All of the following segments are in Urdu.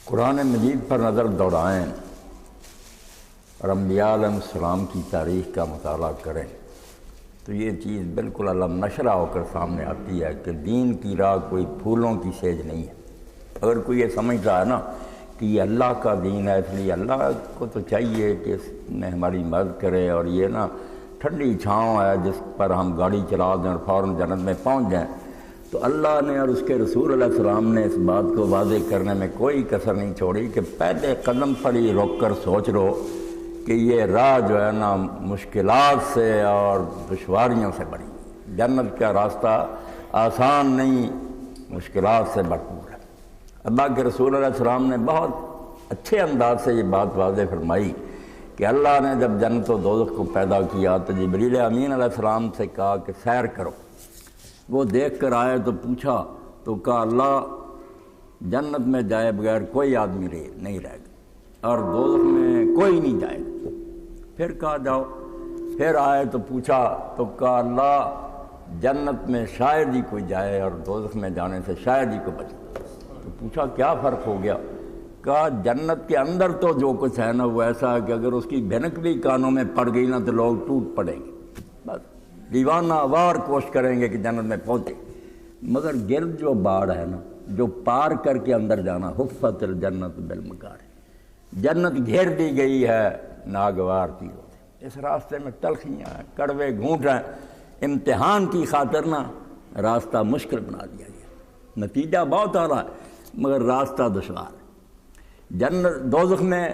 قرآن مجید پر نظر دوڑائیں اور انبیاء علیہ السلام کی تاریخ کا مطالعہ کریں تو یہ چیز بالکل علم نشرہ ہو کر سامنے آتی ہے کہ دین کی راہ کوئی پھولوں کی سیج نہیں ہے۔ اگر کوئی یہ سمجھتا ہے نا کہ یہ اللہ کا دین ہے، اس لیے اللہ کو تو چاہیے کہ اس میں ہماری مدد کرے اور یہ نا ٹھنڈی چھاؤں ہے جس پر ہم گاڑی چلا دیں اور فوراً جنت میں پہنچ جائیں، تو اللہ نے اور اس کے رسول علیہ السلام نے اس بات کو واضح کرنے میں کوئی کسر نہیں چھوڑی کہ پہلے قدم پر ہی روک کر سوچ لو کہ یہ راہ جو ہے نا مشکلات سے اور دشواریوں سے بڑی، جنت کا راستہ آسان نہیں، مشکلات سے بھرپور ہے۔ اللہ کے رسول علیہ السلام نے بہت اچھے انداز سے یہ بات واضح فرمائی کہ اللہ نے جب جنت و دوزخ کو پیدا کیا تو جبریل امین علیہ السلام سے کہا کہ سیر کرو۔ وہ دیکھ کر آئے تو پوچھا تو کہا اللہ جنت میں جائے بغیر کوئی آدمی نہیں رہے گا اور دوزخ میں کوئی نہیں جائے گا۔ پھر کہا جاؤ، پھر آئے تو پوچھا تو کہا اللہ جنت میں شاید ہی کوئی جائے اور دوزخ میں جانے سے شاید ہی کوئی بچے۔ تو پوچھا کیا فرق ہو گیا؟ کہا جنت کے اندر تو جو کچھ ہے نا وہ ایسا ہے کہ اگر اس کی بھنک بھی کانوں میں پڑ گئی نا تو لوگ ٹوٹ پڑیں گے، بس دیوانہ وار کوشش کریں گے کہ جنت میں پہنچے، مگر گرد جو باڑ ہے نا جو پار کر کے اندر جانا، حفت الجنت بالمکارہ، جنت گھیر دی گئی ہے ناگوار تیروں سے۔ اس راستے میں تلخیاں ہیں، کڑوے گھونٹ ہیں، امتحان کی خاطر نا راستہ مشکل بنا دیا گیا، نتیجہ بہت آ رہا ہے مگر راستہ دشوار ہے۔ جنت دوزخ میں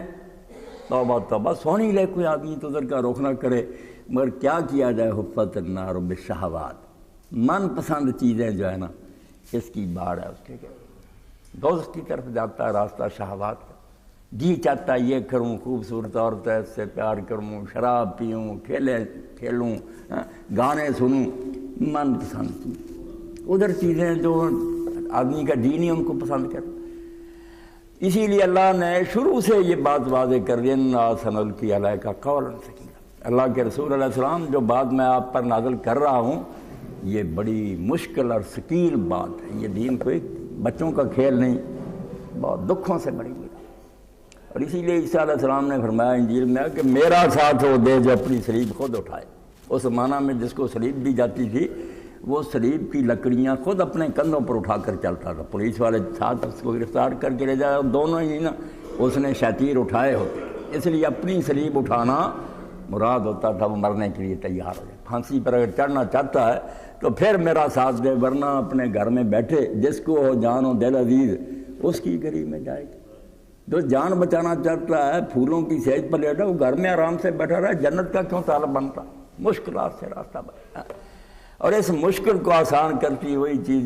توبہ توبہ سونی لے کوئی آدمی تو ادھر کا رخ نہ کرے، مگر کیا کیا جائے، حفت النار بالشہوات، من پسند چیزیں جو ہے نا اس کی باڑ ہے، اس کے دوزخ کی طرف جاتا ہے راستہ شہوات کا، جی چاہتا ہے یہ کروں، خوبصورت عورت ہے اس سے پیار کروں، شراب پیوں، کھیلوں، گانے سنوں، من پسند چیز، ادھر چیزیں جو آدمی کا دین ہی ان کو پسند کرتا۔ اسی لیے اللہ نے شروع سے یہ بات واضح کر دی انا سنلقی علیک قولا ثقیلا۔ اللہ کے رسول علیہ السلام جو بات میں آپ پر نازل کر رہا ہوں یہ بڑی مشکل اور ثقیل بات ہے، یہ دین کوئی بچوں کا کھیل نہیں، بہت دکھوں سے بڑی ہوئی۔ اور اسی لیے عیسیٰ علیہ السلام نے فرمایا انجیل میں کہ میرا ساتھ وہ دے جو اپنی صلیب خود اٹھائے۔ اس زمانہ میں جس کو صلیب دی جاتی تھی وہ صلیب کی لکڑیاں خود اپنے کندھوں پر اٹھا کر چلتا تھا، پولیس والے ساتھ اس کو گرفتار کر کے لے جائے، دونوں ہی نا اس نے شتیر اٹھائے ہوتے، اس لیے اپنی صلیب اٹھانا مراد ہوتا تھا، وہ مرنے کے لیے تیار ہو جائے۔ پھانسی پر اگر چڑھنا چاہتا ہے تو پھر میرا ساتھ دے، ورنہ اپنے گھر میں بیٹھے جس کو ہو جان و دل عزیز اس کی گری میں جائے گی۔ جو جان بچانا چاہتا ہے پھولوں کی سیج پر لیٹا، وہ گھر میں آرام سے بیٹھا رہا، جنت کا کیوں طالب بنتا؟ مشکلات سے راستہ بنتا، اور اس مشکل کو آسان کرتی ہوئی چیز